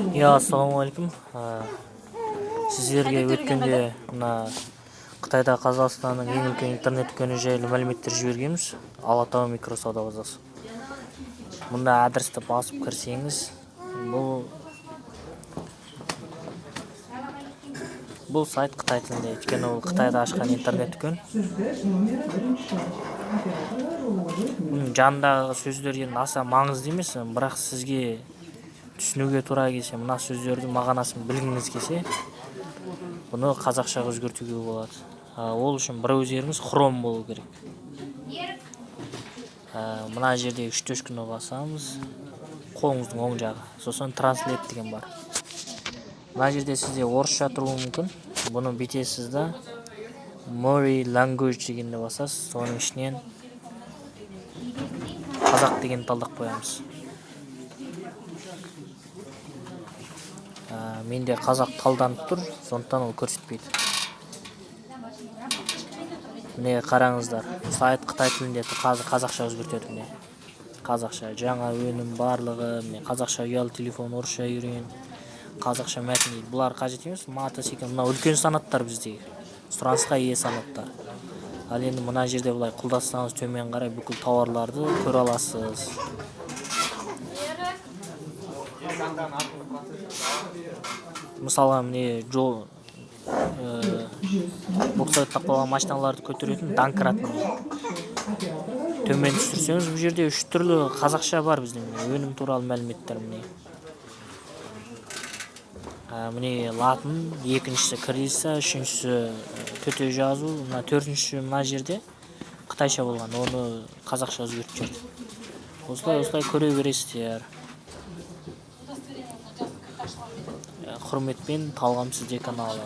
Ассалаумағалейкум. Сіздерге өткенде мына Қытайда Қазақстанның ең үлкен интернет дүкені жайлы мәліметтер жібергенбіз. Алатау микросауда базасы. Мұнда адресті басып кірсеңіз, бұл сайт Қытай тілінде, өйткені ол Қытайда ашқан интернет дүкен. Бұның жанындағы сөздер енді аса маңызды емес, бірақ сізге түсінуге тура келсе, мына сөздердің мағынасын білгіңіз келсе, бұны қазақшаға өзгертуге болады. Ол үшін бір өзеріңіз Chrome болу керек. Мына жерде 3 точканы басамыз, қолыңыздың оң жағы. Сосын Translate деген бар. Мына жерде сізде орысша тұруы мүмкін. Бұны бүйтесіз да More Language дегенде басасыз. Соның ішінен қазақ деген талдап қоямыз. Менде қазақ талданып тұр, сондықтан ол көрсетпейді. Міне қараңыздар, сайт Қытай тілінде қазақша өзгертеді. Міне қазақша жаңа өнім барлығы, міне қазақша ұялы телефон, орысша үйрен, қазақша мәтін дейді. Бұлар қажет емес, мата секілді мына үлкен санаттар біздегі. Сұранысқа ие санаттар. Ал енді мына жерде былай құлдассаңыз төмен қарай бүкіл тауарларды көре аласыз. Мысалға міне жол боксайт тақпалған машиналарды көтеретін данкрат. Төмен түсірсеңіз, бұл жерде 3 түрлі қазақша бар біздің өнім туралы мәліметтер. Міне латын, екіншісі кириллица, үшіншісі төте жазу, мына төртінші мына жерде қытайша болған, оны қазақша өзгертіп жүрді. Осылай көре бересіздер. Құрметпен Талғам Сізде каналы.